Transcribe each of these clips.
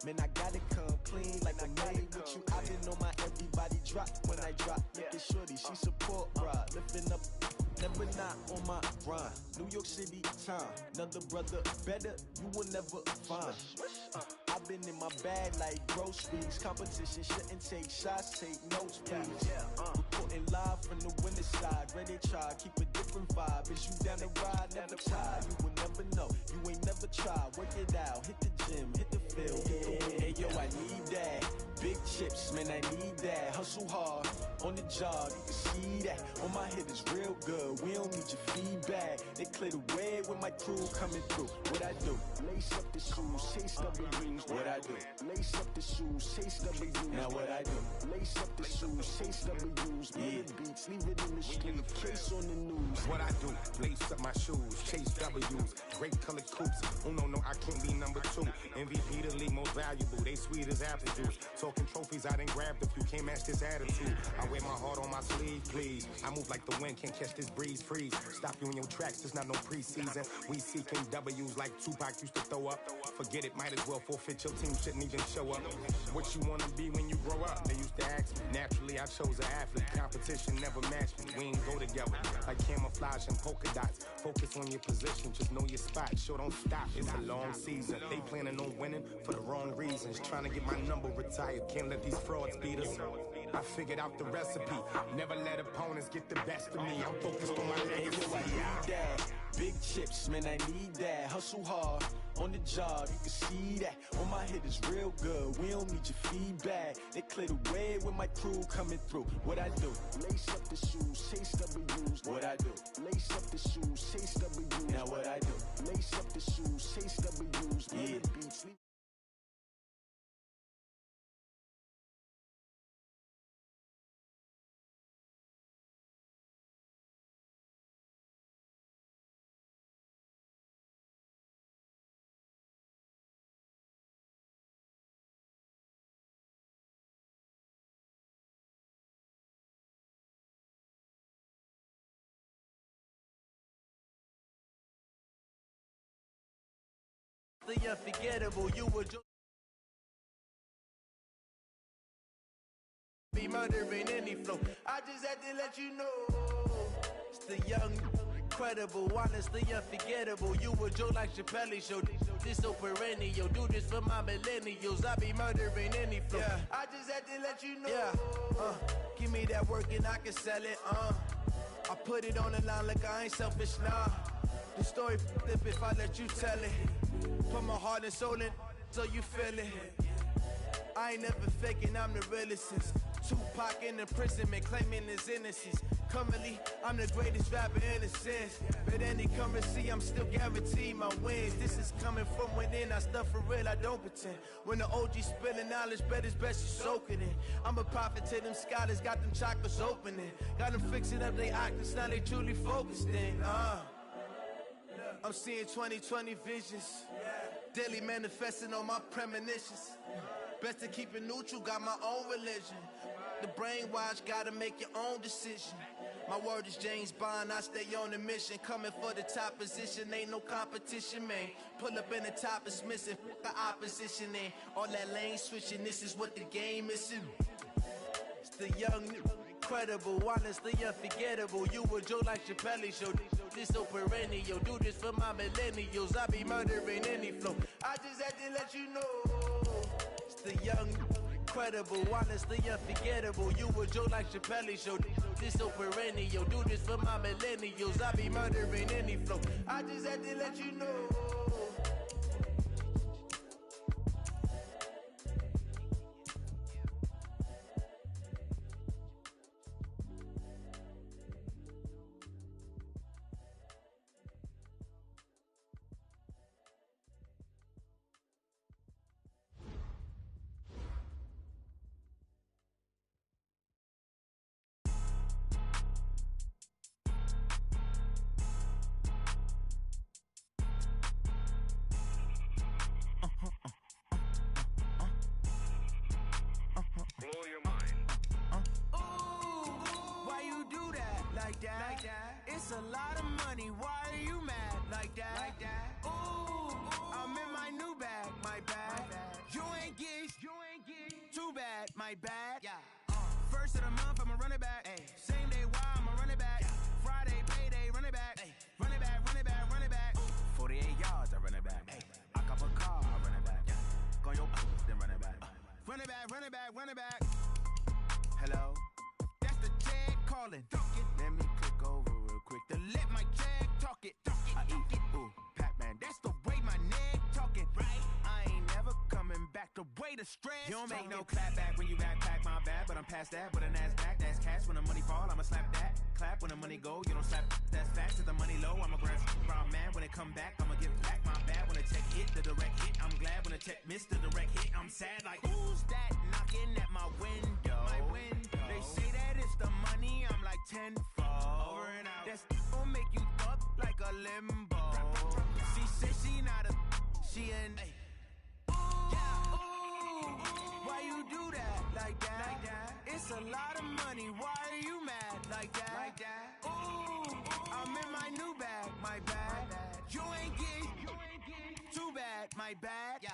Man, I gotta come clean like I'm made with you. I've been on my everybody drop when I drop. Look at shorty, she support ride, lifting up. Never not on my grind. New York City time. Another brother better, you will never find. I've been in my bag like groceries. Competition shouldn't take shots, take notes, please. Reporting live from the winter side. Ready to try, keep a different vibe. Is you down the ride, never tired. You will never know, you ain't never tried. Work it out, hit the gym, hit the field. Hey yo, I need that. Big chips, man, I need that. Hustle hard, on the job, you can see that. On my head is real good, we don't need your feedback. They clear the way with my crew coming through. What I do? Lace up the shoes, chase W's. What I do? Lace up the shoes, chase W's. Now what I do? Lace up the shoes, chase W's. Yeah. Beats, leave it in the street, case on the news. What I do? Lace up my shoes, chase W's. Great colored coops. Oh no, I can't be number 2. MVP the league most valuable. They sweet as apple juice. Talking trophies, I done grabbed a few. Can't match this attitude. I wear my heart on my sleeve, please. I move like the wind, can't catch this breeze. Freeze. Stop you in your tracks. There's not no preseason. We seeking W's like Tupac used to throw up. Forget it, might as well forfeit. Your team shouldn't even show up. What you wanna be when you grow up? They used to ask me. Naturally, I chose an athlete. Competition never matched me. We ain't go together like camouflage and polka dots. Focus on your position, just know your spot. Sure, don't stop. It's a long season. They planning on winning for the wrong reasons. Trying to get my number retired. Can't let these frauds beat us. I figured out the recipe. Never let opponents get the best of me. I'm focused on my legacy. I need that. Big chips, man, I need that. Hustle hard, on the job, you can see that. On my head is real good, we don't need your feedback. They clear the way with my crew coming through. What I do? Lace up the shoes, chase W's. What I do? Lace up the shoes, chase W's. Now what I do? Lace up the shoes, chase W's. Yeah. Beats, the unforgettable, you were just be murdering any flow. I just had to let you know. It's the young, incredible, honestly unforgettable. You were Joe like Chappelle show. This so perennial. Do this for my millennials. I be murdering any flow. Yeah. I just had to let you know. Yeah. Give me that work and I can sell it. I put it on the line like I ain't selfish, nah. The story flip if I let you tell it. Put my heart and soul in so you feel it. I ain't never faking, I'm the realest since Tupac in imprisonment, claiming his innocence. Currently, I'm the greatest rapper in a sense. But any currency, I'm still guaranteed my wins. This is coming from within, I stuff for real, I don't pretend. When the OG spilling knowledge, bet it's best you soak it in. I'm a prophet to them scholars, got them chakras opening. Got them fixing up they octaves, now they truly focused in. I'm seeing 2020 visions. Daily manifesting on my premonitions. Best to keep it neutral, got my own religion. The brainwash, gotta make your own decision. My word is James Bond, I stay on the mission. Coming for the top position, ain't no competition, man. Pull up in the top, it's missing, the opposition in. All that lane switching, this is what the game is. It's the young, incredible, honestly unforgettable. You were Joe like Chappelle show. This so perennial. Do this for my millennials. I be murdering any flow. I just had to let you know. It's the young, incredible, honestly unforgettable. You were Joe like Chappelle show. This so perennial. Do this for my millennials. I be murdering any flow. I just had to let you know. It's a lot of money, why are you mad like that? Ooh, I'm in my new bag, my bag. You ain't my bad. Yeah. First of the month, I'ma run it back. Ay. Same day, why I'ma run it back. Yeah. Friday, payday, run it back. Ay. Run it back, run it back, run it back. 48 yards, I run it back. Ay. I cop a car, I run it back. Yeah. Go your then run it back. Run it back, run it back, run it back. Hello? That's the jag calling. Let me click over real quick to let my jag talk it. I eat it. Ooh, Pac-Man, that's the way my neck talking. Right? I ain't never coming back the way the stress. You don't make no clap back when you backpack, my bad, but I'm past that. With a NASDAQ, that's cash. When the money fall, I'ma slap that. Clap when the money go, you don't slap. That's fact. To the money low, I'ma grab round man. When it come back, I'ma give back my bad. When the check hit, the direct hit, I'm glad. When the check missed the direct hit, I'm sad. Like, who's that knocking at my window? My window. They say that it's the money, I'm like tenfold. Over and out. That's gon' make you up like a limbo. She said she not a, she an. Ooh, yeah. Ooh, why you do that like that? Like that? It's a lot of money. Why are you mad like that? Like that? Ooh, I'm in my new bag. My bad. You ain't getting too bad. My bad. Yeah.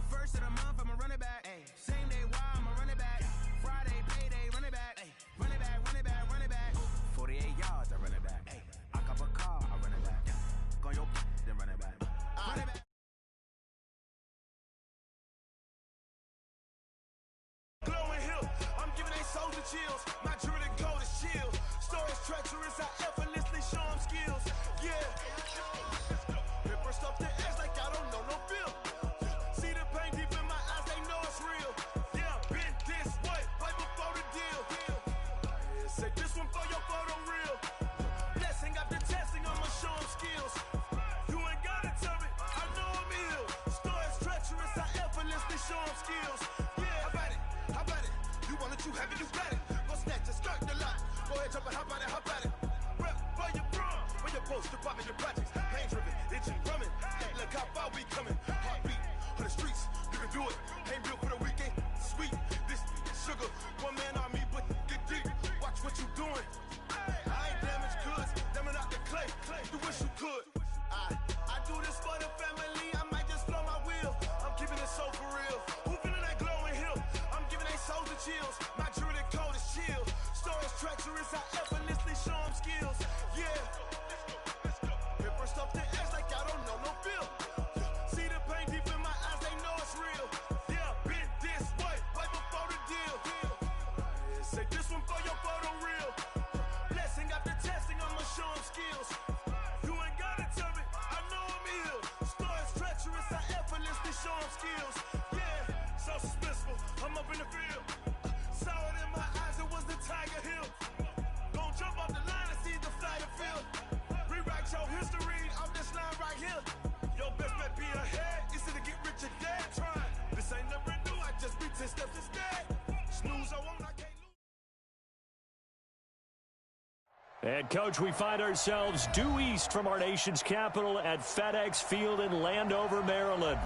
First of the month, I'ma run it back. Ay. Same day, why I'ma run it back. Friday, payday, run it back. Ay. Run it back, run it back, run it back. 48 yards, I run it back. Ay. I cop a car, I run it back. Go your then run it back. Run it back. Glowing hill, I'm giving they soldier chills. My jewelry code is chill. Stories treacherous, I effortlessly show them skills. Yeah. Ripper stuff the edge like I don't know no bill. See the pain deep in my eyes, they know it's real. Yeah, been this way, way before the deal. Say this one for your photo real. Blessing after testing, I'ma show them skills. You ain't gotta tell me, I know I'm ill. Stories treacherous, I effortlessly show them skills. Yeah, how about it? How about it? You want it, you have it, you got it. Go snatch it, skirt the lot. Go ahead, jump it, how about it, how about it? Rep where you from, where you post, department, your projects. Pain driven, itching, drumming. Hey, look how far we coming. Heartbeat on the streets, you can do it. Ain't built for the weekend, sweet. This sugar, one man army, but get deep. Watch what you doing. I ain't damaged goods, damn out the clay. You wish you could. I do this for the family, I might just blow my wheel. I'm keeping it so for real. Who feeling that glowing hill? I'm giving they soldier chills. My jewelry code is chill. Stories treacherous, I effortlessly show them skills. Yeah. Ripper stuff the edge like I don't know no bill. See the pain deep in my eyes, they know it's real. Yeah, been this way, way before the deal. Say this one for your photo real. Blessing after testing, I'ma show them skills. You ain't gotta tell me, I know I'm ill. Stories treacherous, I effortlessly show them skills. Yeah, so suspenseful, I'm up in the field. Saw it in my eyes, it was the Tiger Hill. Gon' jump off the line and see the flyer field. Rewrite your history off this line right here. Your best bet be ahead, it's to get rich or dead trying. This ain't never new, I just be 10 steps instead. Snooze, I won't, I can't lose. And, Coach, we find ourselves due east from our nation's capital at FedEx Field in Landover, Maryland.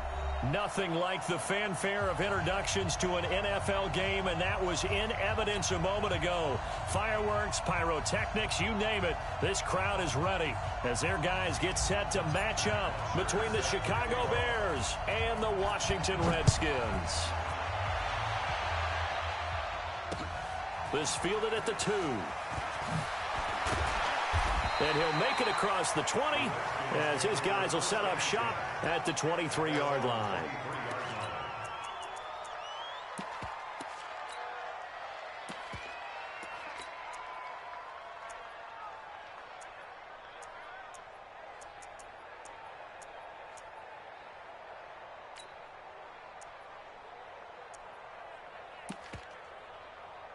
Nothing like the fanfare of introductions to an NFL game, and that was in evidence a moment ago. Fireworks, pyrotechnics, you name it. This crowd is ready as their guys get set to match up between the Chicago Bears and the Washington Redskins. This fielded at the 2. And he'll make it across the 20 as his guys will set up shop at the 23-yard line.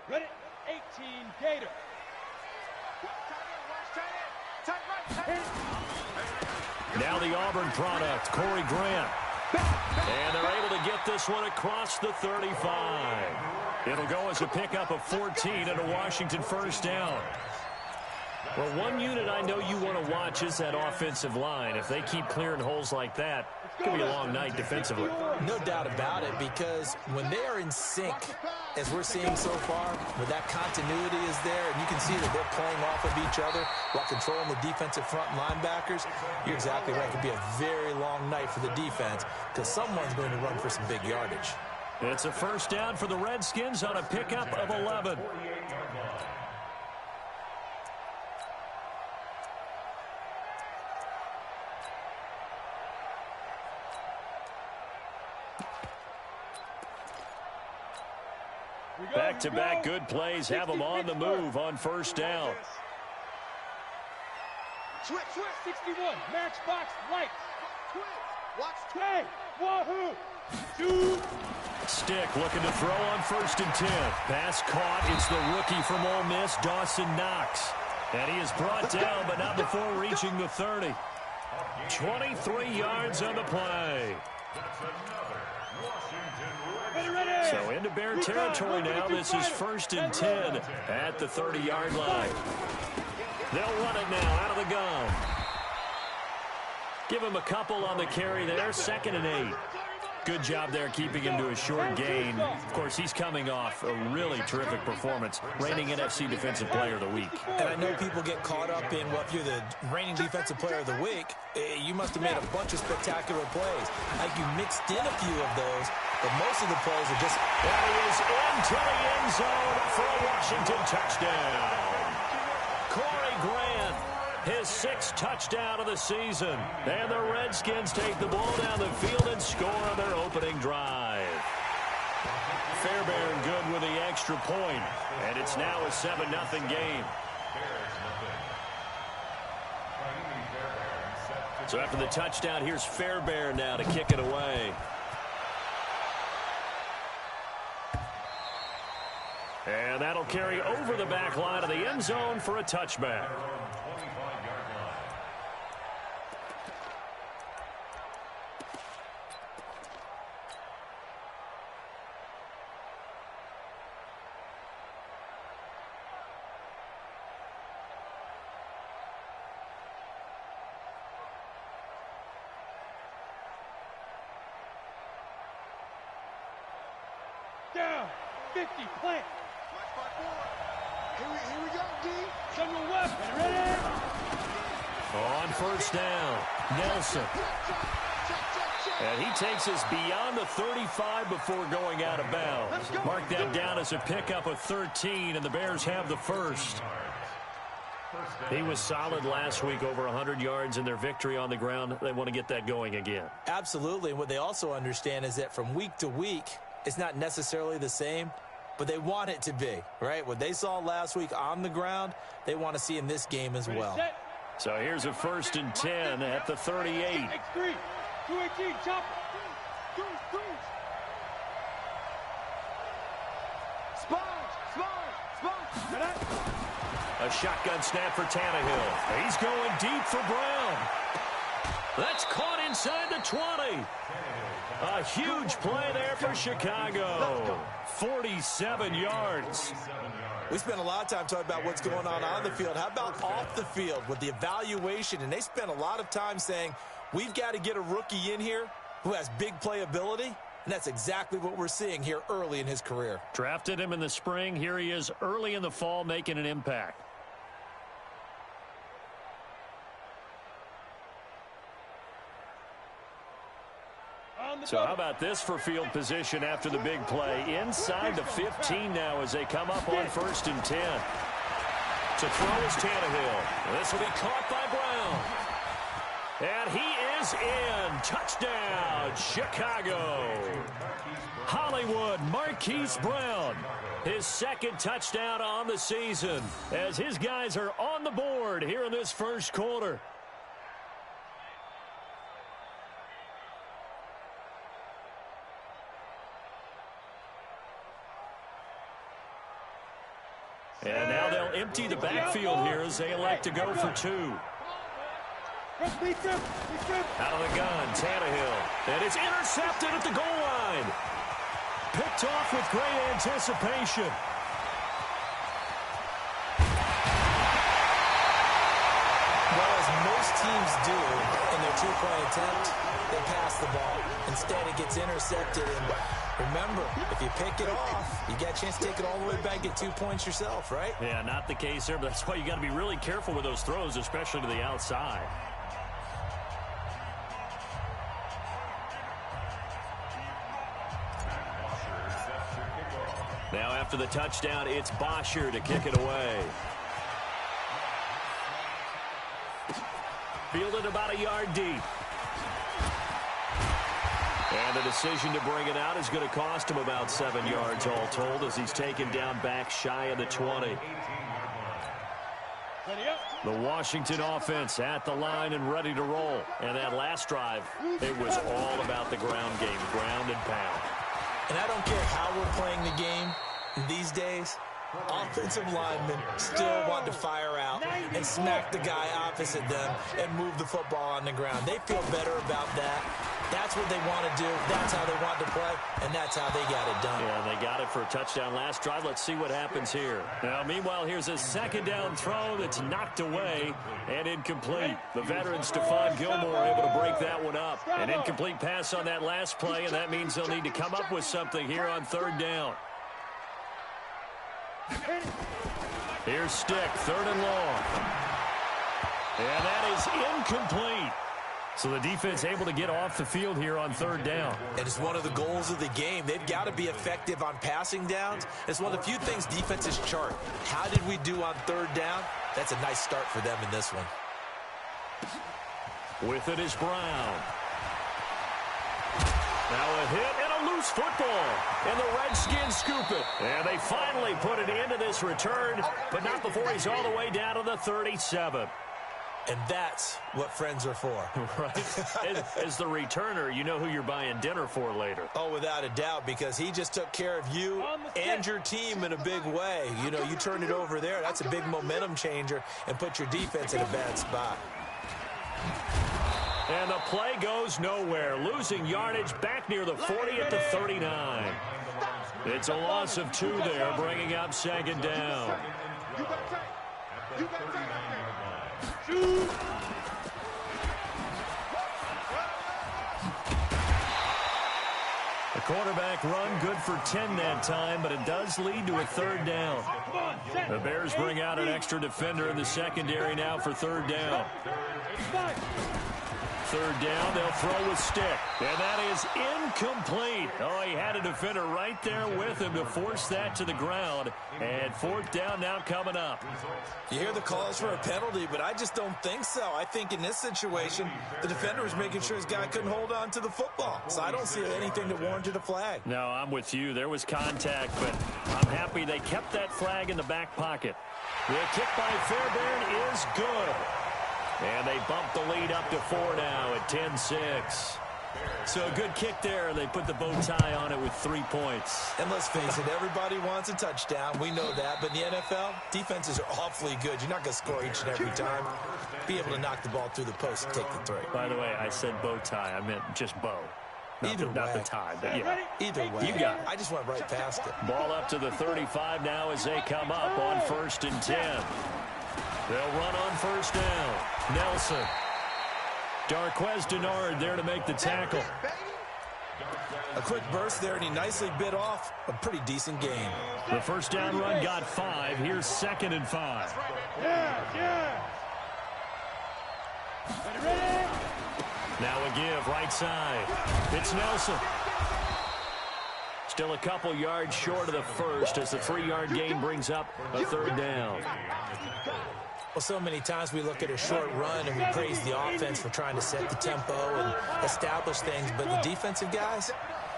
Ready, 18, Gator. Now the Auburn product, Corey Grant. And they're able to get this one across the 35. It'll go as a pickup of 14 and a Washington first down. Well, one unit I know you want to watch is that offensive line. If they keep clearing holes like that, it could be a long night defensively. No doubt about it, because when they are in sync, as we're seeing so far, where that continuity is there, and you can see that they're playing off of each other while controlling the defensive front linebackers, you're exactly right. It could be a very long night for the defense because someone's going to run for some big yardage. It's a first down for the Redskins on a pickup of 11. Back-to-back good plays have them on the move on first down. Switch. 61, matchbox lights. Watch. Hey, wahoo. Two. Stick looking to throw on 1st and 10. Pass caught. It's the rookie from Ole Miss, Dawson Knox. And he is brought down, but not before reaching the 30. 23 yards on the play. So into Bear territory now. This is 1st and 10 at the 30-yard line. They'll run it now out of the gun. Give him a couple on the carry there. 2nd and 8. Good job there keeping him to a short gain. Of course, he's coming off a really terrific performance, reigning NFC Defensive Player of the Week. And I know people get caught up in, well, if you're the reigning Defensive Player of the Week, you must have made a bunch of spectacular plays. Like you mixed in a few of those, but most of the plays are just... And he is into the end zone for a Washington touchdown. Corey Grant, his 6th touchdown of the season. And the Redskins take the ball down the field and score on their opening drive. Fairbairn good with the extra point. And it's now a 7-0 game. So after the touchdown, here's Fairbairn now to kick it away. And that'll carry over the back line of the end zone for a touchback. Down. 50. Plant. Here we go, D. Send your left. Ready? On first down, Nelson. And he takes us beyond the 35 before going out of bounds. Mark that down as a pickup of 13, and the Bears have the first. He was solid last week, over 100 yards in their victory on the ground. They want to get that going again. Absolutely. And what they also understand is that from week to week, it's not necessarily the same, but they want it to be, right? What they saw last week on the ground, they want to see in this game as well. So here's a 1st and 10 at the 38. X3, 218, chopper. Spot. A shotgun snap for Tannehill. He's going deep for Brown. That's caught inside the 20. A huge play there for Chicago. 47 yards. We spent a lot of time talking about what's going on the field. How about off the field with the evaluation? And they spent a lot of time saying, we've got to get a rookie in here who has big playability. And that's exactly what we're seeing here early in his career. Drafted him in the spring. Here he is early in the fall making an impact. So how about this for field position after the big play? Inside the 15 now as they come up on 1st and 10. To throw is Tannehill. This will be caught by Brown. And he is in. Touchdown, Chicago. Hollywood Marquise Brown. His 2nd touchdown on the season as his guys are on the board here in this first quarter. And now they'll empty the backfield here as they elect to go for 2. Out of the gun, Tannehill. And it's intercepted at the goal line. Picked off with great anticipation. Well, as most teams do in their two-point attempt, they pass the ball. Instead, it gets intercepted. And remember, if you pick it off, you get a chance to take it all the way back, get 2 points yourself, right? Yeah, not the case there, but that's why you got to be really careful with those throws, especially to the outside. Now after the touchdown, it's Bosher to kick it away. Fielded about a yard deep. And the decision to bring it out is going to cost him about 7 yards all told as he's taken down back shy of the 20. The Washington offense at the line and ready to roll. And that last drive, it was all about the ground game, ground and pound. And I don't care how we're playing the game these days, offensive linemen still want to fire out and smack the guy opposite them and move the football on the ground. They feel better about that. That's what they want to do. That's how they want to play, and that's how they got it done. Yeah, they got it for a touchdown last drive. Let's see what happens here. Now, meanwhile, here's a second down throw that's knocked away and incomplete. The veteran Stephon Gilmore able to break that one up. An incomplete pass on that last play, and that means they'll need to come up with something here on third down. Here's Stick, third and long. And that is incomplete. So the defense able to get off the field here on third down. And it's one of the goals of the game. They've got to be effective on passing downs. It's one of the few things defenses chart. How did we do on third down? That's a nice start for them in this one. With it is Brown. Now a hit and a loose football. And the Redskins scoop it. And they finally put it into this return, but not before he's all the way down to the 37. And that's what friends are for. Right. As the returner, you know who you're buying dinner for later. Oh, without a doubt, because he just took care of you and your team in a big way. You know, you turn it over there. That's a big momentum changer and put your defense in a bad spot. And the play goes nowhere. Losing yardage back near the 40 at the 39. It's a loss of 2 there, bringing up second down. The quarterback run good for 10 that time, but it does lead to a third down. The Bears bring out an extra defender in the secondary now for third down. Third down, they'll throw with Stick. And that is incomplete. Oh, he had a defender right there with him to force that to the ground. And fourth down now coming up. You hear the calls for a penalty, but I just don't think so. I think in this situation, the defender was making sure his guy couldn't hold on to the football. So I don't see anything that warranted a flag. No, I'm with you. There was contact, but I'm happy they kept that flag in the back pocket. The kick by Fairbairn is good. And they bump the lead up to 4 now at 10-6. So a good kick there. They put the bow tie on it with 3 points. And let's face it, everybody wants a touchdown. We know that. But in the NFL, defenses are awfully good. You're not going to score each and every time. Be able to knock the ball through the post and take the three. By the way, I said bow tie. I meant just bow. Not the tie, but yeah. Either way. You got it. I just went right past it. Ball up to the 35 now as they come up on 1st and 10. They'll run on first down. Nelson. Darquez Denard there to make the tackle. A quick burst there, and he nicely bit off a pretty decent gain. The first down run got 5. Here's 2nd and 5. Now a give, right side. It's Nelson. Still a couple yards short of the first as the 3-yard gain brings up a third down. Well, so many times we look at a short run and we praise the offense for trying to set the tempo and establish things, but the defensive guys,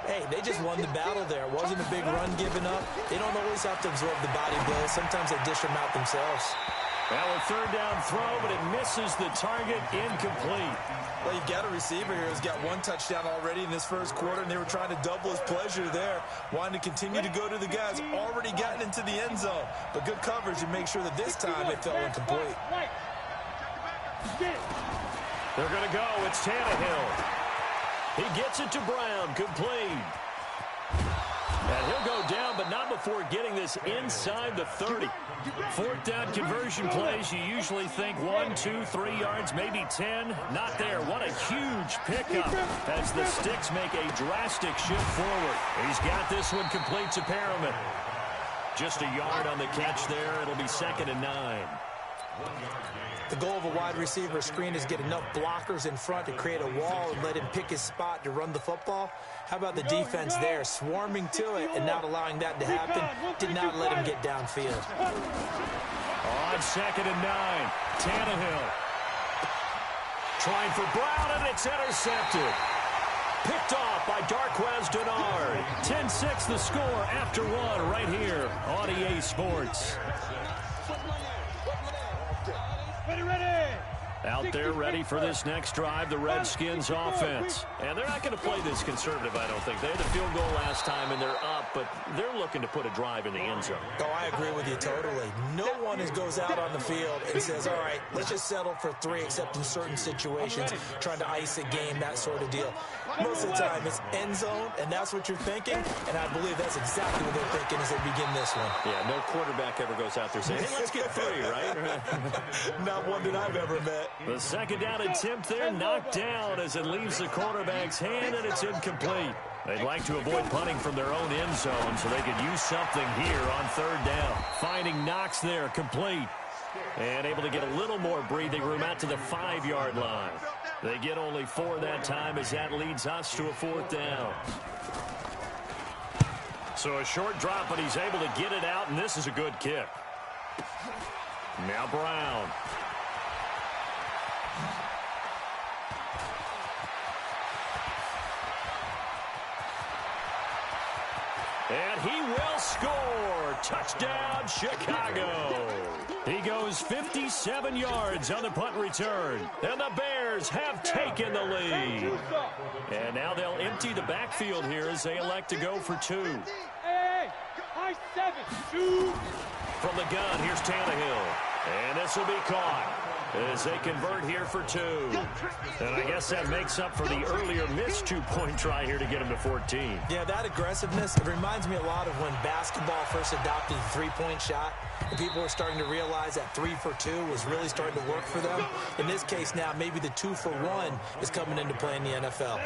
hey, they just won the battle there. It wasn't a big run given up. They don't always have to absorb the body blows. Sometimes they dish them out themselves. Well, a third down throw, but it misses the target, incomplete. Well, you've got a receiver here who's got 1 touchdown already in this first quarter, and they were trying to double his pleasure there, wanting to continue to go to the guys already gotten into the end zone. But good coverage to make sure that this time it fell incomplete. They're going to go. It's Tannehill. He gets it to Brown, complete. And he'll go down, but not before getting this inside the 30. 4th down conversion plays, you usually think 1, 2, 3 yards, maybe 10. Not there. What a huge pickup as the Sticks make a drastic shift forward. He's got this one complete to Perriman. Just a yard on the catch there. It'll be 2nd and 9. The goal of a wide receiver screen is get enough blockers in front to create a wall and let him pick his spot to run the football. How about the defense there, swarming to it and not allowing that to happen? Did not let him get downfield. On 2nd and 9, Tannehill. Trying for Brown, and it's intercepted. Picked off by Darquez Dennard. 10-6 the score after one right here on EA Sports. Ready. Out there ready for this next drive, the Redskins offense. And they're not going to play this conservative, I don't think. They had a field goal last time, and they're up, but they're looking to put a drive in the end zone. Oh, I agree with you totally. No one goes out on the field and says, all right, let's just settle for 3, except in certain situations, trying to ice a game, that sort of deal. Most of the time, it's end zone, and that's what you're thinking, and I believe that's exactly what they're thinking as they begin this one. Yeah, no quarterback ever goes out there saying, hey, let's get 3, right? Not one that I've ever met. The 2nd down attempt there knocked down as it leaves the quarterback's hand, and it's incomplete. They'd like to avoid punting from their own end zone so they could use something here on 3rd down. Finding Knox there, complete. And able to get a little more breathing room out to the 5-yard line. They get only 4 that time as that leads us to a 4th down. So a short drop, but he's able to get it out, and this is a good kick. Now Brown. And he will score. Touchdown, Chicago. He goes 57 yards on the punt return. And the Bears have taken the lead. And now they'll empty the backfield here as they elect to go for 2. Hey, high 7, 2. From the gun, here's Tannehill. And this will be caught as they convert here for 2. And I guess that makes up for the earlier missed 2-point try here to get him to 14. Yeah, that aggressiveness, it reminds me a lot of when basketball first adopted the 3-point shot. And people were starting to realize that 3 for 2 was really starting to work for them. In this case now, maybe the 2 for 1 is coming into play in the NFL.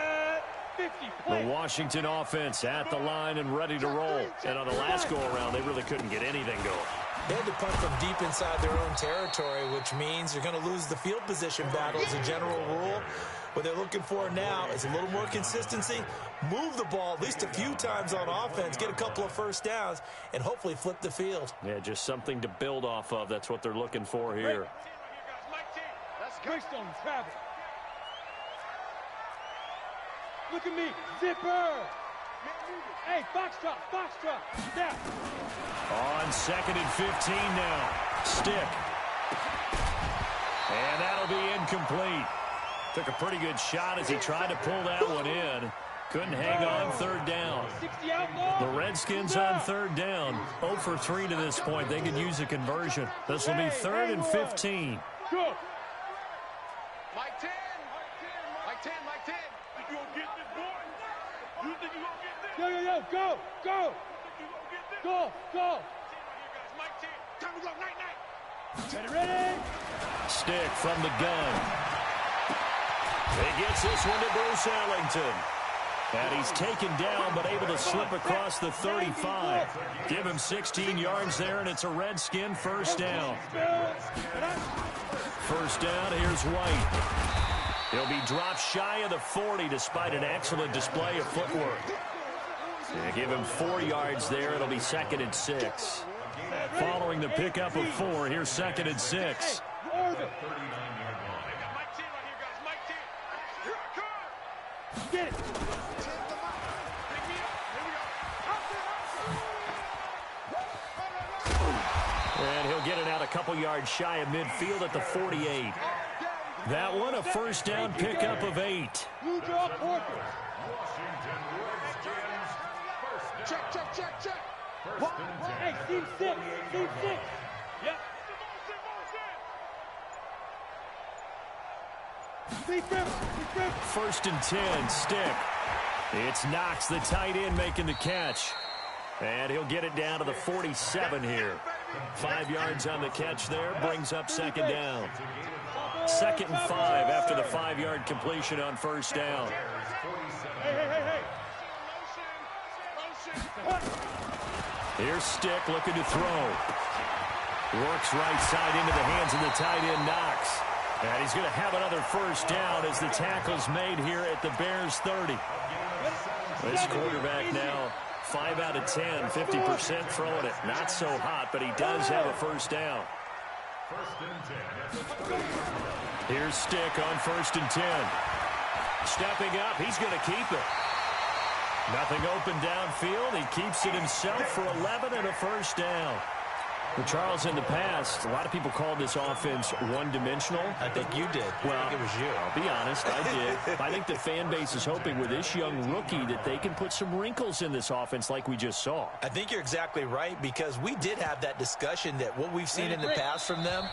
The Washington offense at the line and ready to roll. And on the last go-around, they really couldn't get anything going. They had to punt from deep inside their own territory, which means you're going to lose the field position battle as a general rule. What they're looking for now is a little more consistency, move the ball at least a few times on offense, get a couple of first downs, and hopefully flip the field. Yeah, just something to build off of. That's what they're looking for here. Greystone, travel. Look at me, zipper. Hey, foxtrot, step. On 2nd and 15 now. Stick. And that'll be incomplete. Took a pretty good shot as he tried to pull that one in. Couldn't hang on 3rd down. The Redskins on 3rd down. 0 for 3 to this point. They could use a conversion. This will be 3rd and 15. Go. Mike 10. Mike 10. You gonna get this, boy? You think you gonna get this? Yo, go. Go. Mike 10. Time to go, night. Ready? Stick from the gun. He gets this one to Bruce Ellington. And he's taken down, but able to slip across the 35. Give him 16 yards there, and it's a Redskin 1st down. 1st down, here's White. He'll be dropped shy of the 40 despite an excellent display of footwork. They give him 4 yards there. It'll be 2nd and 6. Following the pickup of 4, here's 2nd and 6. Get it. And he'll get it out a couple yards shy of midfield at the 48. That one a 1st down pickup of 8. Blue draw, Porter. Check. Hey, team 6. Yep. Defense. 1st and 10, Stick. It's Knox, the tight end, making the catch. And he'll get it down to the 47 here. 5 yards on the catch there, brings up 2nd down. 2nd and 5 after the 5-yard completion on 1st down. Hey. Here's Stick looking to throw. Works right side into the hands of the tight end, Knox. And he's going to have another first down as the tackle's made here at the Bears 30. This quarterback now 5 out of 10, 50% throwing it. Not so hot, but he does have a first down. Here's Stick on 1st and 10. Stepping up, he's going to keep it. Nothing open downfield. He keeps it himself for 11 and a first down. Well, Charles, in the past, a lot of people called this offense one-dimensional. I think you did. Well, I think it was you. I'll be honest, I did. I think the fan base is hoping with this young rookie that they can put some wrinkles in this offense like we just saw. I think you're exactly right, because we did have that discussion that what we've seen in the past from them,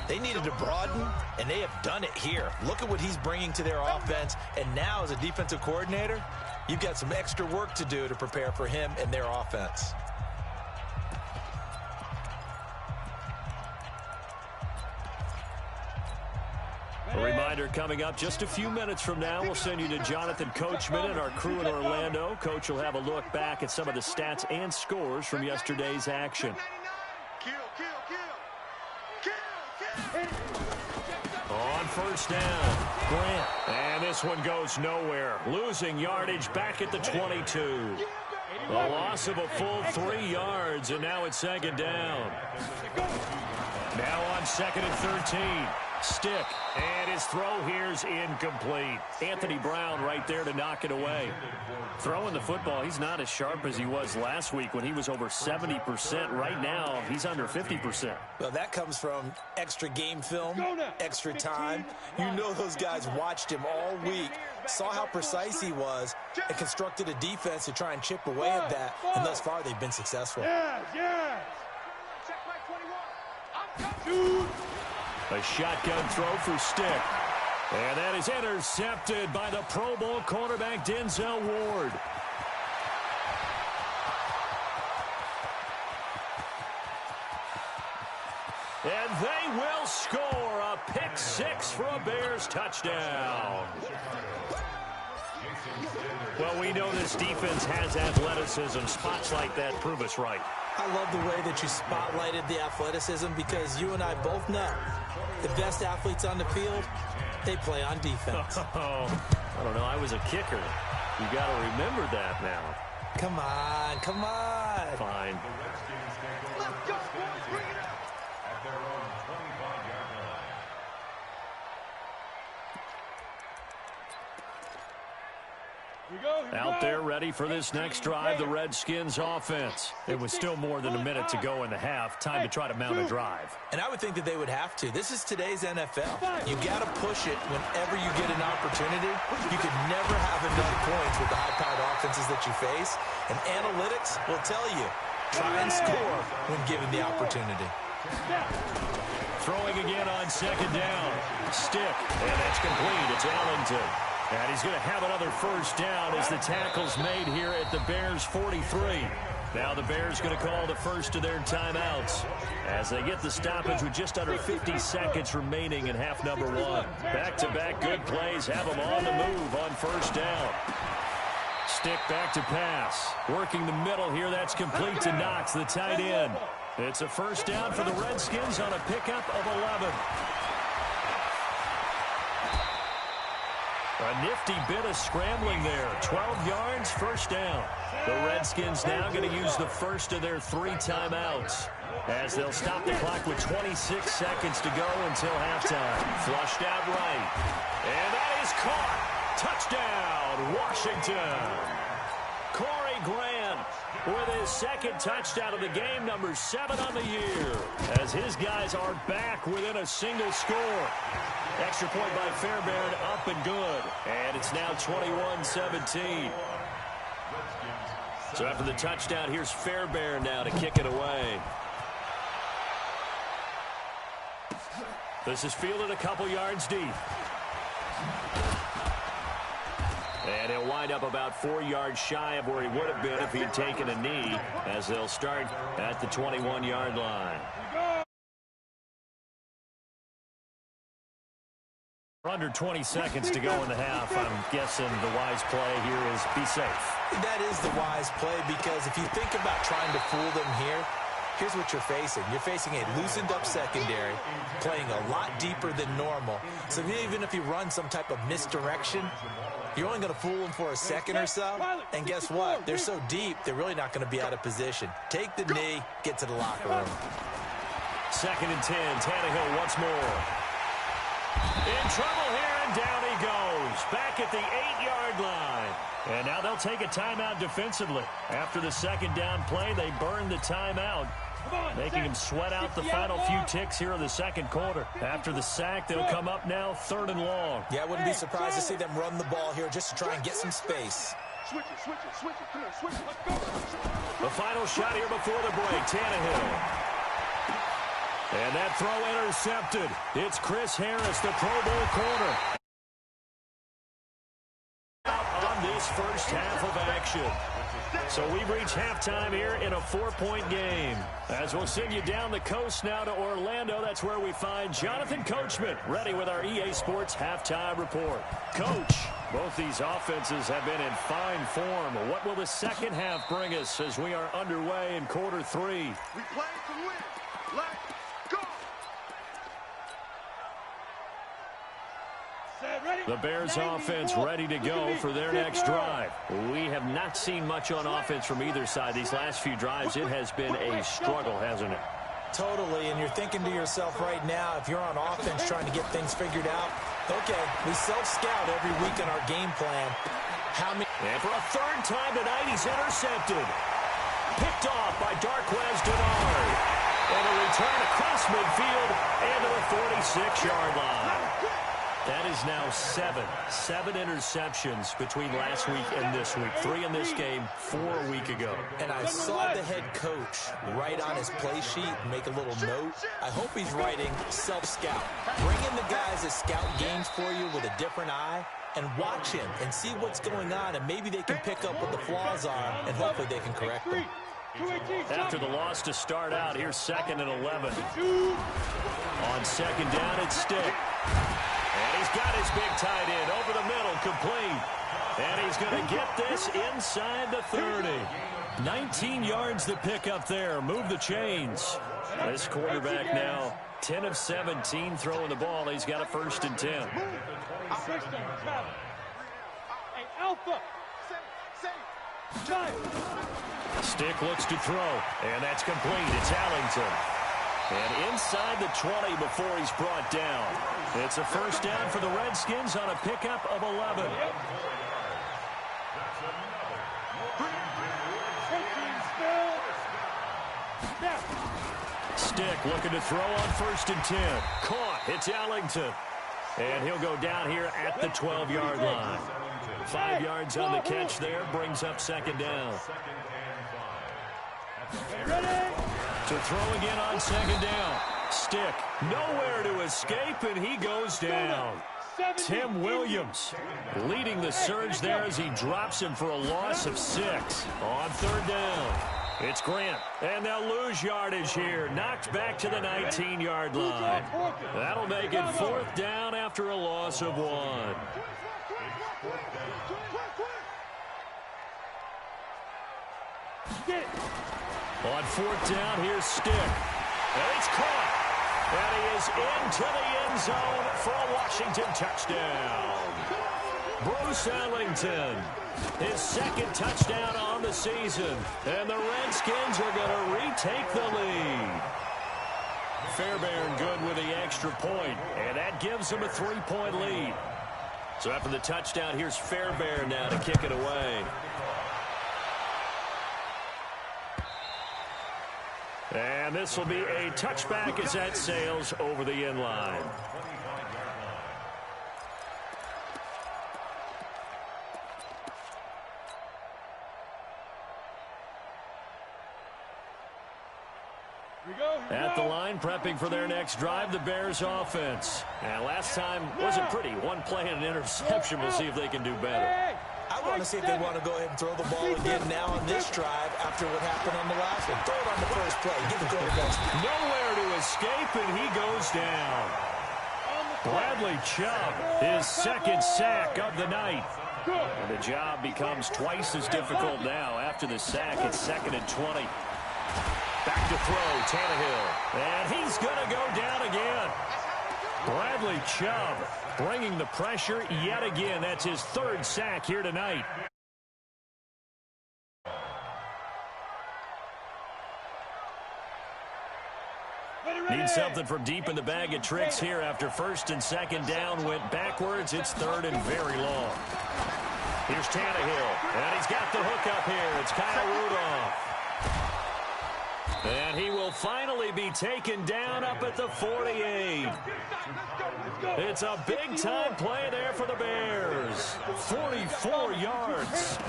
they needed to broaden, and they have done it here. Look at what he's bringing to their offense, and now as a defensive coordinator, you've got some extra work to do to prepare for him and their offense. A reminder coming up just a few minutes from now. We'll send you to Jonathan Coachman and our crew in Orlando. Coach will have a look back at some of the stats and scores from yesterday's action. On first down, Grant. And this one goes nowhere. Losing yardage back at the 22. A loss of a full 3 yards, and now it's 2nd down. Now on 2nd and 13. Stick, and his throw here's incomplete. Anthony Brown right there to knock it away. Throwing the football, he's not as sharp as he was last week when he was over 70%. Right now, he's under 50%. Well, that comes from extra game film, extra time. You know those guys watched him all week, saw how precise he was, and constructed a defense to try and chip away at that, and thus far they've been successful. A shotgun throw for Stick. And that is intercepted by the Pro Bowl cornerback Denzel Ward. And they will score a pick 6 for a Bears touchdown. Well, we know this defense has athleticism. Spots like that prove us right. I love the way that you spotlighted the athleticism, because you and I both know the best athletes on the field, they play on defense. Oh, I don't know. I was a kicker. You got to remember that now. Come on, come on. Fine. Let's go, boys. Bring it up. At their own 25-yard line. Out there ready for this next drive, the Redskins offense. It was still more than a minute to go in the half. Time to try to mount a drive. And I would think that they would have to. This is today's NFL. You got to push it whenever you get an opportunity. You could never have enough points with the high-powered offenses that you face. And analytics will tell you, try and score when given the opportunity. Throwing again on 2nd down. Stick, and that's complete. It's Ellington. And he's going to have another first down as the tackle's made here at the Bears 43. Now the Bears going to call the first of their timeouts as they get the stoppage with just under 50 seconds remaining in half number 1. Back-to-back good plays have them on the move on first down. Stick back to pass. Working the middle here. That's complete to Knox, the tight end. It's a first down for the Redskins on a pickup of 11. A nifty bit of scrambling there. 12 yards, first down. The Redskins now going to use the first of their 3 timeouts as they'll stop the clock with 26 seconds to go until halftime. Flushed out right. And that is caught. Touchdown, Washington. Corey Grant with his 2nd touchdown of the game, number 7 on the year, as his guys are back within a single score. Extra point by Fairbairn, up and good. And it's now 21-17. So after the touchdown, here's Fairbairn now to kick it away. This is fielded a couple yards deep. And he'll wind up about 4 yards shy of where he would have been if he'd taken a knee, as they'll start at the 21-yard line. Under 20 seconds to go in the half. I'm guessing the wise play here is be safe. That is the wise play, because if you think about trying to fool them here, here's what you're facing. You're facing a loosened-up secondary, playing a lot deeper than normal. So even if you run some type of misdirection, you're only going to fool them for a second or so. And guess what? They're so deep, they're really not going to be out of position. Take the knee, get to the locker room. 2nd and 10. Tannehill once more. In trouble here, and down he goes. Back at the 8-yard line. And now they'll take a timeout defensively. After the second down play, they burn the timeout, making him sweat out the final few ticks here in the second quarter. After the sack, they'll come up now 3rd and long. Yeah, I wouldn't be surprised to see them run the ball here just to try and get some space. Switch it. Come on, switch it. Let's go. The final shot here before the break, Tannehill. And that throw intercepted. It's Chris Harris, the Pro Bowl corner. Out on this first half of action. So we've reached halftime here in a 4-point game. As we'll send you down the coast now to Orlando, that's where we find Jonathan Coachman, ready with our EA Sports halftime report. Coach, both these offenses have been in fine form. What will the second half bring us as we are underway in quarter 3? We play to win. Let's go. The Bears offense ready to go for their next drive. We have not seen much on offense from either side. These last few drives, it has been a struggle, hasn't it? Totally, and you're thinking to yourself right now, if you're on offense trying to get things figured out, okay, we self-scout every week in our game plan. And for a 3rd time tonight, he's intercepted. Picked off by Darquez Dennard. And a return across midfield and to the 46-yard line. That is now 7 interceptions between last week and this week. 3 in this game, 4 a week ago. And I saw the head coach write on his play sheet, make a little note. I hope he's writing self-scout. Bring in the guys that scout games for you with a different eye and watch him and see what's going on, and maybe they can pick up what the flaws are, and hopefully they can correct them. After the loss to start out, here's 2nd and 11. On 2nd down, it's Stick. And he's got his big tight end over the middle, complete. And he's going to get this inside the 30. 19 yards to pick up there. Move the chains. This quarterback now 10 of 17 throwing the ball. He's got a 1st and 10. Stick looks to throw, and that's complete. It's Allington. And inside the 20 before he's brought down. It's a 1st down for the Redskins on a pickup of 11. Stick looking to throw on 1st and 10. Caught. It's Allington. And he'll go down here at the 12-yard line. 5 yards on the catch there. Brings up 2nd down. To throw again on 2nd down. Stick nowhere to escape, and he goes down. Tim Williams leading the surge there as he drops him for a loss of 6. On 3rd down, it's Grant, and they'll lose yardage here. Knocked back to the 19-yard line. That'll make it 4th down after a loss of 1. On 4th down, here's Stick. And it's caught. And he is into the end zone for a Washington touchdown. Bruce Allington, his 2nd touchdown on the season. And the Redskins are going to retake the lead. Fairbairn good with the extra point, and that gives them a 3-point lead. So after the touchdown, here's Fairbairn now to kick it away. And this will be a touchback as that sails over the end line. At the line, prepping for their next drive, the Bears offense. And last time wasn't pretty. One play and an interception. We'll see if they can do better. I want to see if they want to go ahead and throw the ball again now on this drive after what happened on the last one. Throw it on the first play. Give the quarterback nowhere to escape, and he goes down. Bradley Chubb, his 2nd sack of the night. And the job becomes twice as difficult now. After the sack, it's 2nd and 20. Back to throw, Tannehill. And he's going to go down again. Bradley Chubb bringing the pressure yet again. That's his third sack here tonight. Need something from deep in the bag of tricks here after first and second down went backwards. It's third and very long. Here's Tannehill, and he's got the hook up here. It's Kyle Rudolph. And he will finally be taken down up at the 48. It's a big-time play there for the Bears. 44 yards.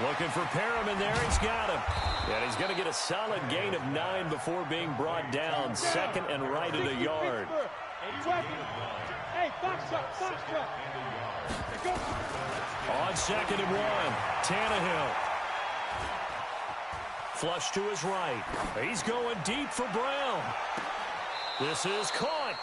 Looking for Perriman there. He's got him. And he's going to get a solid gain of 9 before being brought down. Second and right at a yard. On second and 1, Tannehill. Flush to his right. He's going deep for Brown. This is caught.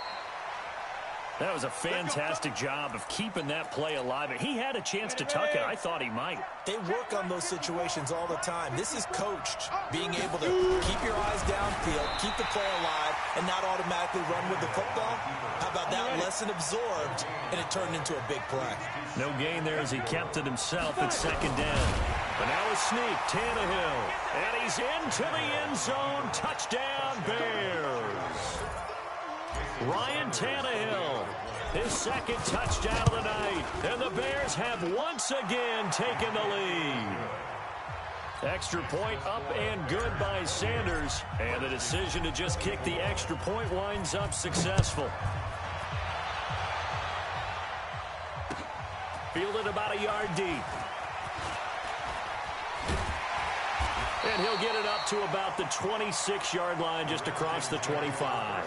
That was a fantastic job of keeping that play alive. He had a chance to tuck it. I thought he might. They work on those situations all the time. This is coached, being able to keep your eyes downfield, keep the play alive, and not automatically run with the football. How about that lesson absorbed, and it turned into a big play. No gain there as he kept it himself at second down. But now a sneak, Tannehill. And he's into the end zone. Touchdown, Bears. Ryan Tannehill, his second touchdown of the night. And the Bears have once again taken the lead. Extra point up and good by Sanders. And the decision to just kick the extra point winds up successful. Fielded about a yard deep. And he'll get it up to about the 26-yard line, just across the 25.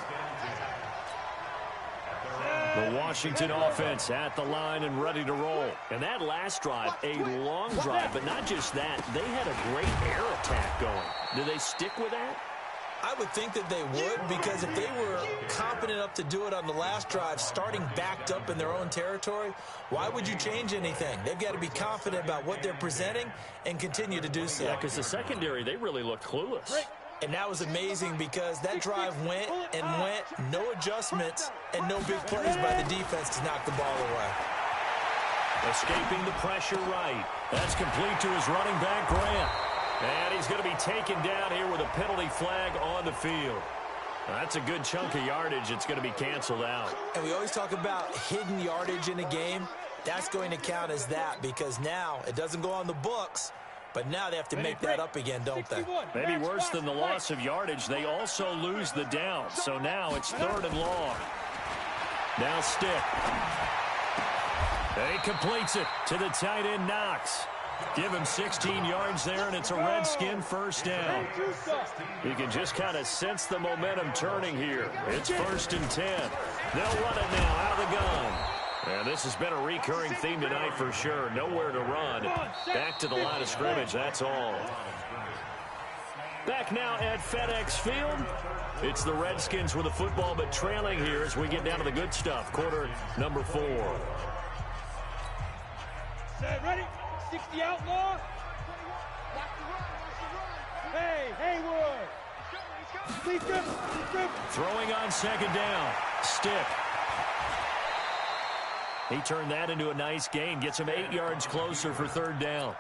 The Washington offense at the line and ready to roll. And that last drive, a long drive, but not just that. They had a great air attack going. Do they stick with that? I would think that they would, because if they were competent enough to do it on the last drive, starting backed up in their own territory, why would you change anything? They've got to be confident about what they're presenting and continue to do so. Yeah, because the secondary, they really looked clueless. And that was amazing because that drive went and went, no adjustments, and no big plays by the defense to knock the ball away. Escaping the pressure right. That's complete to his running back, Grant. And he's going to be taken down here with a penalty flag on the field. That's a good chunk of yardage. It's going to be canceled out. And we always talk about hidden yardage in a game. That's going to count as that because now it doesn't go on the books, but now they have to make that up again, don't they? Maybe worse than the loss of yardage, they also lose the down. So now it's third and long. Now Stick. And he completes it to the tight end, Knox. Give him 16 yards there, and it's a Redskin first down. You can just kind of sense the momentum turning here. It's 1st and 10. They'll run it now out of the gun. And this has been a recurring theme tonight for sure. Nowhere to run. Back to the line of scrimmage, that's all. Back now at FedEx Field. It's the Redskins with the football, but trailing here as we get down to the good stuff. Quarter number 4. Set, ready? 60 outlaw. Hey, Haywood. Please grip. Throwing on second down. Stick. He turned that into a nice gain. Gets him 8 yards closer for third down.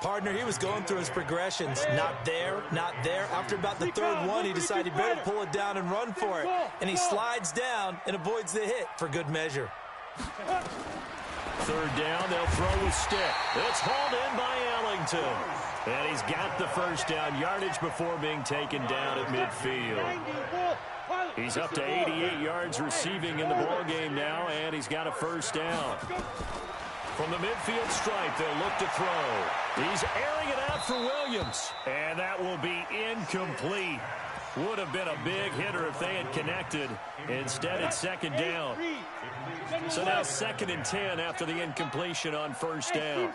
Partner, he was going through his progressions. Not there, not there. After about the third one, he decided he better pull it down and run for it. And he slides down and avoids the hit for good measure. Third down, they'll throw with Stick. It's hauled in by Ellington. And he's got the first down yardage before being taken down at midfield. He's up to 88 yards receiving in the ballgame now, and he's got a first down. From the midfield stripe, they'll look to throw. He's airing it out for Williams. And that will be incomplete. Would have been a big hitter if they had connected. Instead, it's second down. So now 2nd and 10 after the incompletion on first down.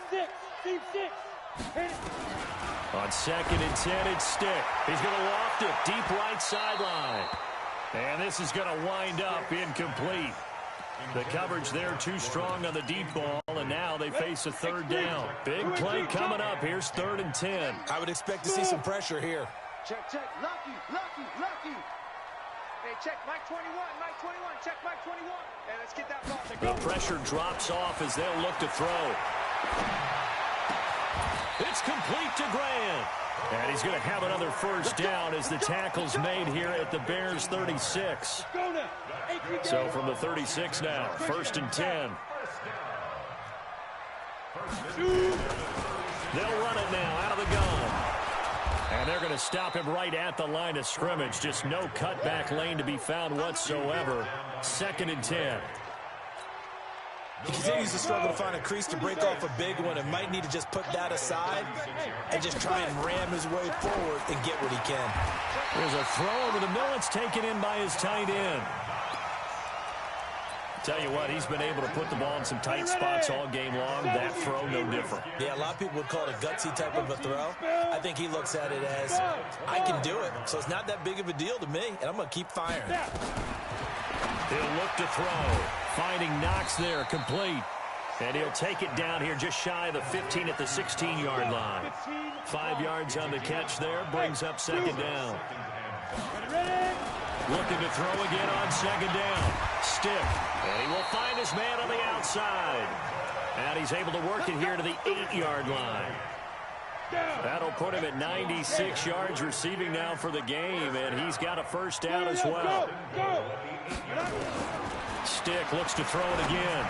On 2nd and 10, it's Stick. He's going to loft it deep right sideline. And this is going to wind up incomplete. The coverage there too strong on the deep ball, and now they face a third down. Big play coming up. Here's 3rd and 10. I would expect to see some pressure here. Check, check. Lucky. Hey, check Mike 21. Check Mike 21. Hey, let's get that ball. The pressure drops off as they'll look to throw. It's complete to Grant. And he's going to have another first down as the tackle's made here at the Bears' 36. So from the 36 now, 1st and 10. They'll run it now out of the gun. And they're going to stop him right at the line of scrimmage. Just no cutback lane to be found whatsoever. 2nd and 10. He continues to struggle to find a crease to break off a big one and might need to just put that aside and just try and ram his way forward and get what he can. There's a throw over the middle. It's taken in by his tight end. Tell you what, he's been able to put the ball in some tight spots all game long. That throw, no different. Yeah, a lot of people would call it a gutsy type of a throw. I think he looks at it as, I can do it, so it's not that big of a deal to me, and I'm going to keep firing. He'll look to throw. Finding Knox there, complete. And he'll take it down here just shy of the 15 at the 16-yard line. 5 yards on the catch there, brings up 2nd down. Looking to throw again on 2nd down. Stick. And he will find his man on the outside. And he's able to work it here to the 8-yard line. That'll put him at 96 yards receiving now for the game, and he's got a first down as well. Stick looks to throw it again.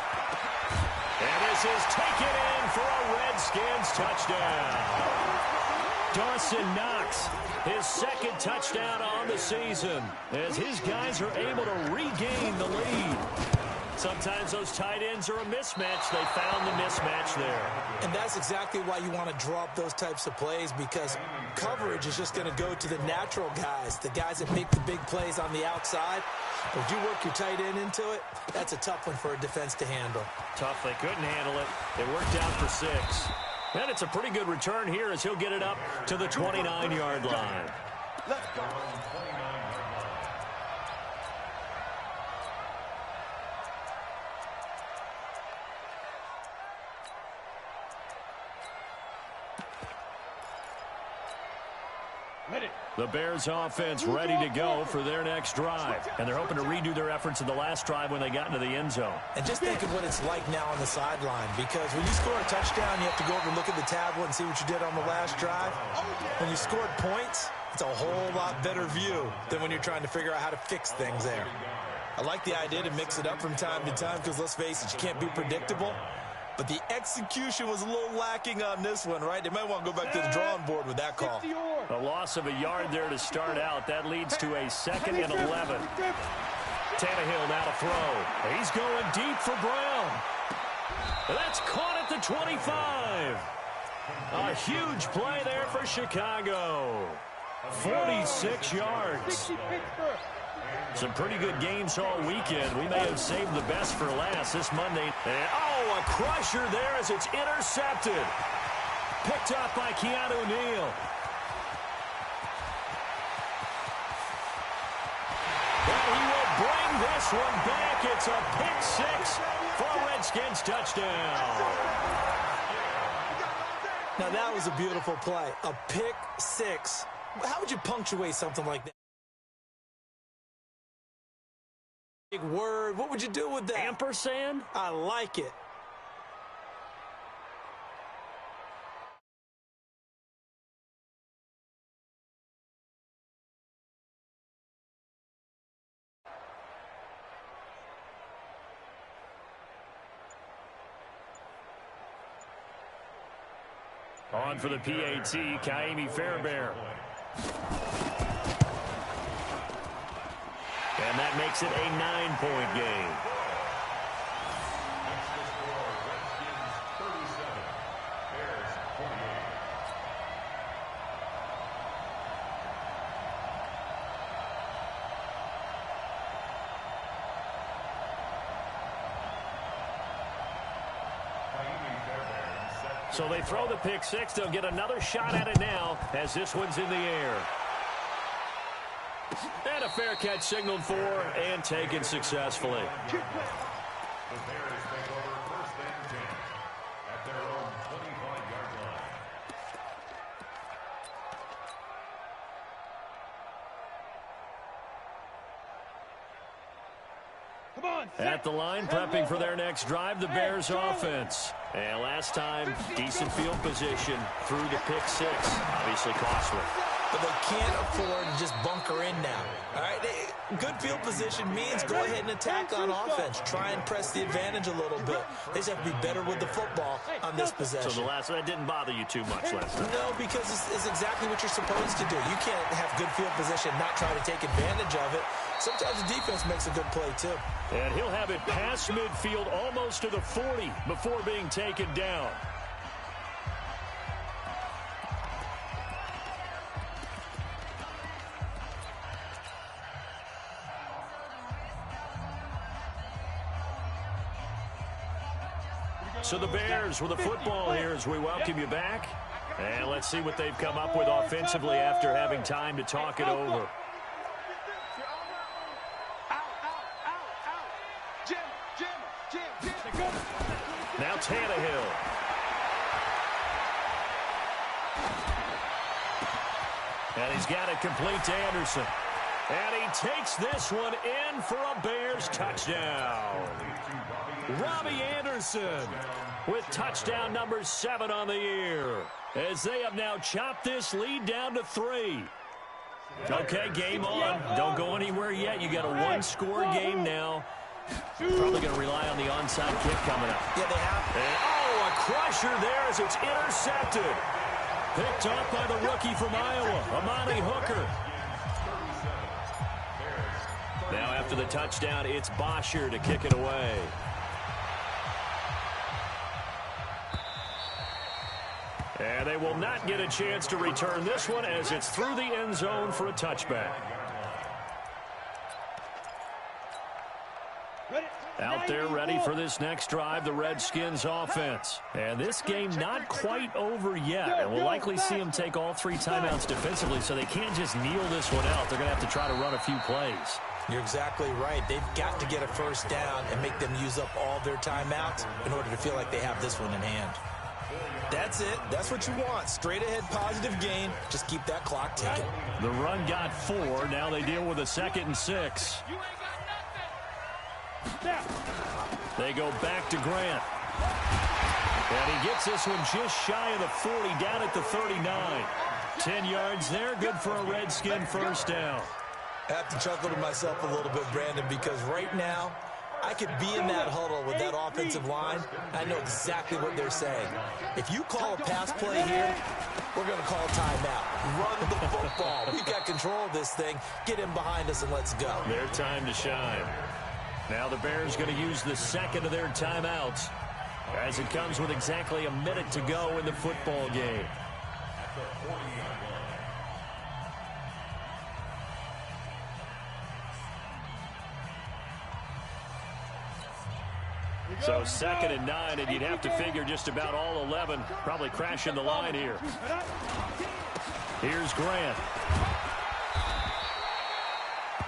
And this is taken in for a Redskins touchdown. Dawson Knox, his 2nd touchdown on the season, as his guys are able to regain the lead. Sometimes those tight ends are a mismatch. They found the mismatch there. And that's exactly why you want to draw up those types of plays, because coverage is just going to go to the natural guys, the guys that make the big plays on the outside. But if you work your tight end into it, that's a tough one for a defense to handle. Tough. They couldn't handle it. It worked out for 6. And it's a pretty good return here as he'll get it up to the 29-yard line. Let's go. The Bears offense ready to go for their next drive. And they're hoping to redo their efforts in the last drive when they got into the end zone. And just think of what it's like now on the sideline, because when you score a touchdown, you have to go over and look at the tablet and see what you did on the last drive. When you scored points, it's a whole lot better view than when you're trying to figure out how to fix things there. I like the idea to mix it up from time to time because, let's face it, you can't be predictable. But the execution was a little lacking on this one, right? They might want to go back to the drawing board with that call. A loss of a yard there to start out. That leads to a 2nd and 11. Tannehill now to throw. He's going deep for Brown. That's caught at the 25. A huge play there for Chicago. 46 yards. Some pretty good games all weekend. We may have saved the best for last this Monday. And, oh, a crusher there as it's intercepted. Picked up by Keanu Neal. And he will bring this one back. It's a pick 6 for a Redskins touchdown. Now, that was a beautiful play. A pick 6. How would you punctuate something like that? Big word. What would you do with that? Ampersand? I like it. On for the PAT, Kaimi Fairbairn. And that makes it a 9-point game. So they throw the pick 6. They'll get another shot at it now as this one's in the air. And a fair catch signaled for and taken successfully. The Bears take over first and 10 at their own 25-yard line. At the line, prepping for their next drive, the Bears offense. And last time, decent field position through the pick six. Obviously costly. But they can't afford to just bunker in now. All right, good field position means go ahead and attack on offense. Try and press the advantage a little bit. They just have to be better with the football on this possession. So the last one, that didn't bother you too much last time? No, because it's exactly what you're supposed to do. You can't have good field position and not try to take advantage of it. Sometimes the defense makes a good play, too. And he'll have it past midfield almost to the 40 before being taken down. So the Bears with the football here as we welcome you back. And let's see what they've come up with offensively after having time to talk it over. Now Tannehill. And he's got it complete to Anderson. And he takes this one in for a Bears touchdown. Robbie Anderson with touchdown number 7 on the year, as they have now chopped this lead down to 3. Okay, game on. Don't go anywhere yet. You got a one-score game now. Probably going to rely on the onside kick coming up. Yeah, they have. And, a crusher there as it's intercepted. Picked up by the rookie from Iowa, Amani Hooker. Now after the touchdown, it's Bosher to kick it away. And they will not get a chance to return this one as it's through the end zone for a touchback. Out there ready for this next drive, the Redskins offense. And this game not quite over yet. And we'll likely see them take all 3 timeouts defensively, so they can't just kneel this one out. They're going to have to try to run a few plays. You're exactly right. They've got to get a first down and make them use up all their timeouts in order to feel like they have this one in hand. That's it. That's what you want. Straight ahead positive gain. Just keep that clock ticking. The run got 4. Now they deal with a 2nd and 6. They go back to Grant. And he gets this one just shy of the 40, down at the 39. 10 yards there, good for a Redskin first down. I have to chuckle to myself a little bit, Brandon, because right now I could be in that huddle with that offensive line. I know exactly what they're saying. If you call a pass play here, we're going to call a timeout. Run the football. We've got control of this thing. Get in behind us and let's go. Their time to shine. Now the Bears going to use the 2nd of their timeouts as it comes with exactly a minute to go in the football game. So 2nd and 9, and you'd have to figure just about all 11 probably crashing the line here. Here's Grant.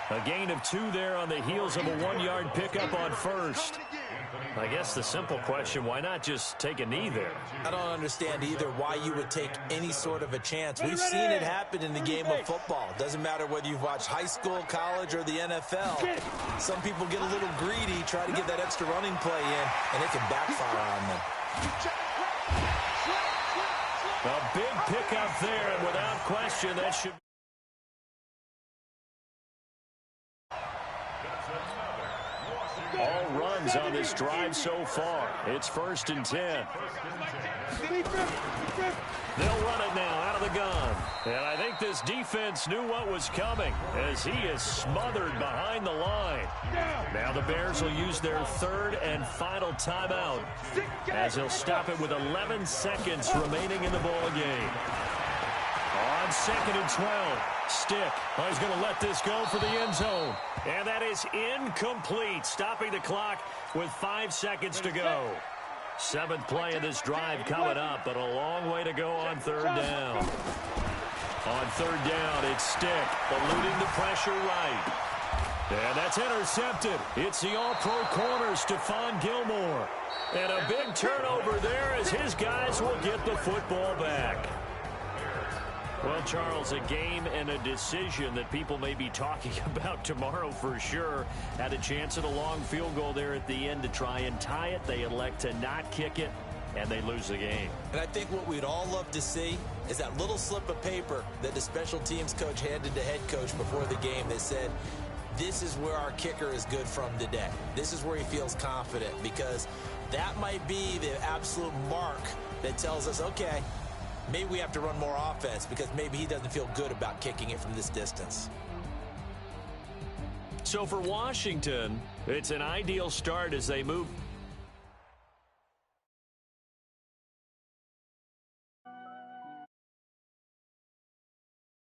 A gain of 2 there on the heels of a 1-yard pickup on first. I guess the simple question, why not just take a knee there? I don't understand either why you would take any sort of a chance. We've seen it happen in the game of football. Doesn't matter whether you've watched high school, college, or the NFL. Some people get a little greedy, try to get that extra running play in, and it can backfire on them. A big pickup there, and without question, that should be. All runs on this drive so far. It's 1st and 10. They'll run it now out of the gun. And I think this defense knew what was coming as he is smothered behind the line. Now the Bears will use their 3rd and final timeout as they'll stop it with 11 seconds remaining in the ball game. On 2nd and 12. Stick. Oh, he's going to let this go for the end zone. And that is incomplete, stopping the clock with 5 seconds to go. 7th play of this drive coming up, but a long way to go on 3rd down. On 3rd down, it's Stick, eluding the pressure right. And that's intercepted. It's the all-pro corner, Stephon Gilmore. And a big turnover there as his guys will get the football back. Well, Charles, a game and a decision that people may be talking about tomorrow for sure. Had a chance at a long field goal there at the end to try and tie it. They elect to not kick it, and they lose the game. And I think what we'd all love to see is that little slip of paper that the special teams coach handed to head coach before the game that said, this is where our kicker is good from today. This is where he feels confident, because that might be the absolute mark that tells us, okay, maybe we have to run more offense because maybe he doesn't feel good about kicking it from this distance. So for Washington, it's an ideal start as they move